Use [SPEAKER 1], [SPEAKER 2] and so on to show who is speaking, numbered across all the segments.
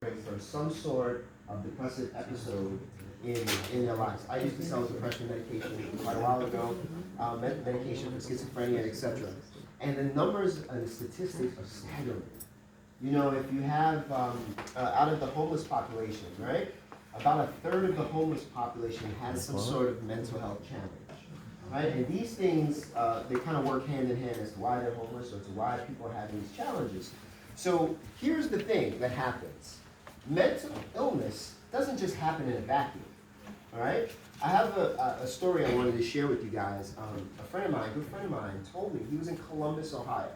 [SPEAKER 1] from some sort of depressive episode in their lives. I used to sell depression medication quite a while ago, medication for schizophrenia, etc. And the numbers and the statistics are staggering. You know, if you have, out of the homeless population, right, about a third of the homeless population has some sort of mental health challenge, right? And these things, they kind of work hand in hand as to why they're homeless or to why people are having these challenges. So here's the thing that happens. Mental illness doesn't just happen in a vacuum, all right? I have a story I wanted to share with you guys. A friend of mine, a good friend of mine, told me he was in Columbus, Ohio,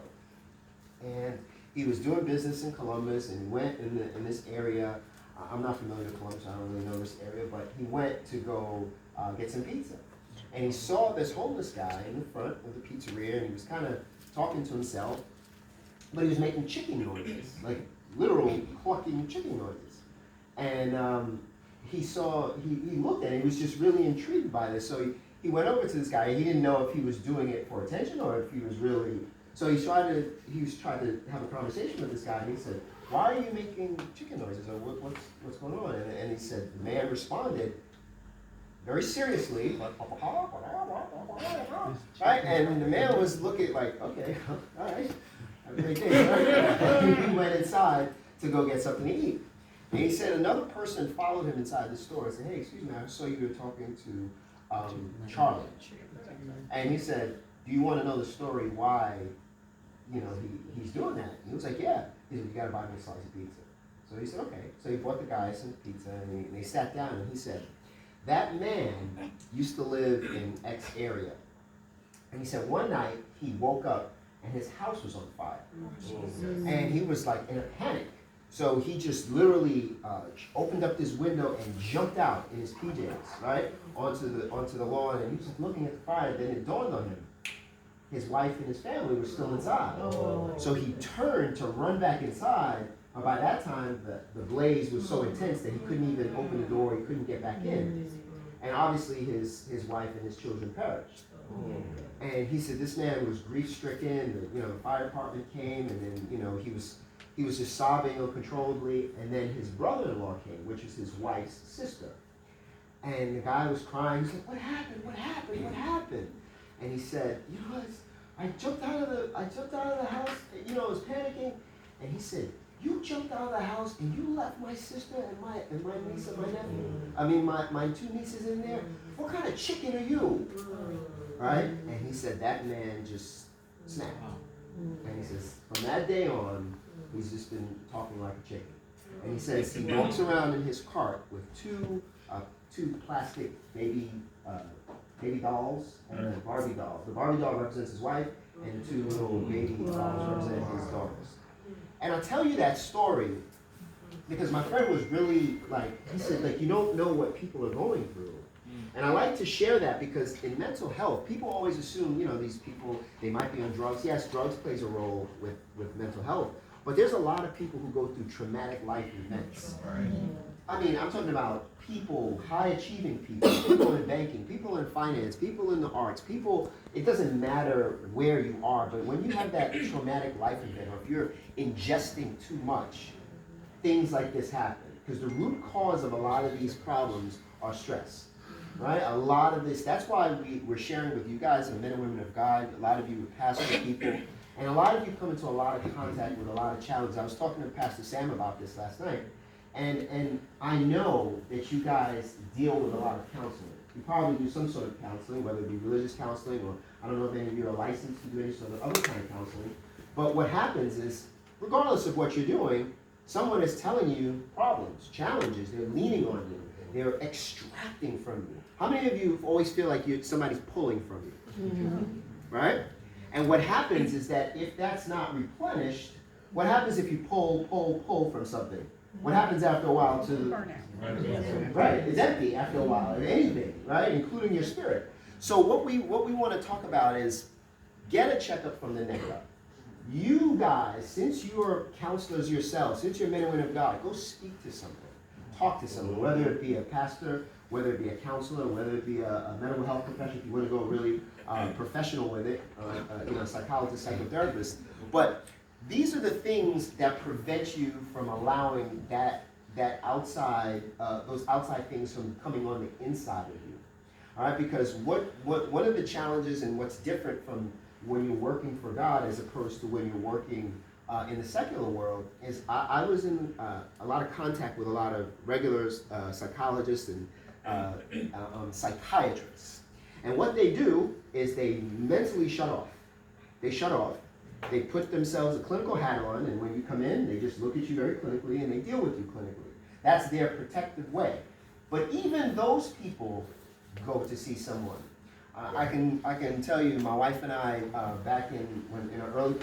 [SPEAKER 1] and he was doing business in Columbus and went in this area. I'm not familiar with Columbus, I don't really know this area, but he went to go get some pizza. And he saw this homeless guy in the front of the pizzeria, and he was kind of talking to himself, but he was making chicken noises, like literal clucking chicken noises. And he looked at it, he was just really intrigued by this. So he went over to this guy, and he didn't know if he was doing it for attention or if he was really, so he was trying to have a conversation with this guy, and he said, "Why are you making chicken noises, or what's going on?" And he said, the man responded very seriously, like, right? And the man was looking like, okay, all right. Have a great day. He went inside to go get something to eat. And he said another person followed him inside the store and said, "Hey, excuse me, I saw you were talking to Charlie." And he said, "Do you want to know the story why, he's doing that?" And he was like, "Yeah." He said, "You got to buy me a slice of pizza." So he said, "Okay." So he bought the guy some pizza, and they sat down, and he said, "That man used to live in X area." And he said one night he woke up and his house was on fire. And he was like in a panic. So he just literally opened up his window and jumped out in his PJs, right, onto the lawn, and he was looking at the fire. Then it dawned on him, his wife and his family were still inside. So he turned to run back inside, but by that time the blaze was so intense that he couldn't even open the door, he couldn't get back in. And obviously his wife and his children perished. And he said this man was grief-stricken. The fire department came, and then he was just sobbing uncontrollably. And then his brother-in-law came, which is his wife's sister. And the guy was crying. He said, "What happened? What happened? What happened?" And he said, "I jumped out of the house. I was panicking." And he said, "You jumped out of the house and you left my sister and my niece and my nephew. I mean, my two nieces in there. What kind of chicken are you?" Right? And he said that man just snapped. And he says, from that day on, he's just been talking like a chicken. And he says he walks around in his cart with two plastic baby dolls and a Barbie doll. The Barbie doll represents his wife, and the two little baby dolls represent his daughters. And I tell you that story because my friend was really he said, you don't know what people are going through. And I like to share that because in mental health, people always assume, these people, they might be on drugs. Yes, drugs plays a role with mental health, but there's a lot of people who go through traumatic life events. I mean, I'm talking about people, high-achieving people in banking, people in finance, people in the arts, people, it doesn't matter where you are, but when you have that traumatic life event, or if you're ingesting too much, things like this happen. Because the root cause of a lot of these problems are stress. Right? A lot of this, that's why we're sharing with you guys, the men and women of God, a lot of you pastor people, and a lot of you come into a lot of contact with a lot of challenges. I was talking to Pastor Sam about this last night, and I know that you guys deal with a lot of counseling. You probably do some sort of counseling, whether it be religious counseling, or I don't know if any of you are licensed to do any sort of other kind of counseling, but what happens is, regardless of what you're doing, someone is telling you problems, challenges, they're leaning on you. They're extracting from you. How many of you always feel like somebody's pulling from you? Right? And what happens is that if that's not replenished, what happens if you pull from something? What happens after a while to burnout? Right, it's empty after a while. Anything, right, including your spirit. So what we want to talk about is get a checkup from the neck up. You guys, since you're counselors yourselves, since you're men and women of God, go speak to someone. Talk to someone, whether it be a pastor, whether it be a counselor, whether it be a mental health professional, if you want to go really professional with it, a psychologist, psychotherapist. But these are the things that prevent you from allowing that that outside, those outside things from coming on the inside of you. All right, because one of the challenges and what's different from when you're working for God as opposed to when you're working in the secular world is I was in a lot of contact with a lot of regular psychologists and psychiatrists. And what they do is they mentally shut off. They shut off. They put themselves a clinical hat on, and when you come in, they just look at you very clinically and they deal with you clinically. That's their protective way. But even those people go to see someone. I can tell you, my wife and I, back in an early part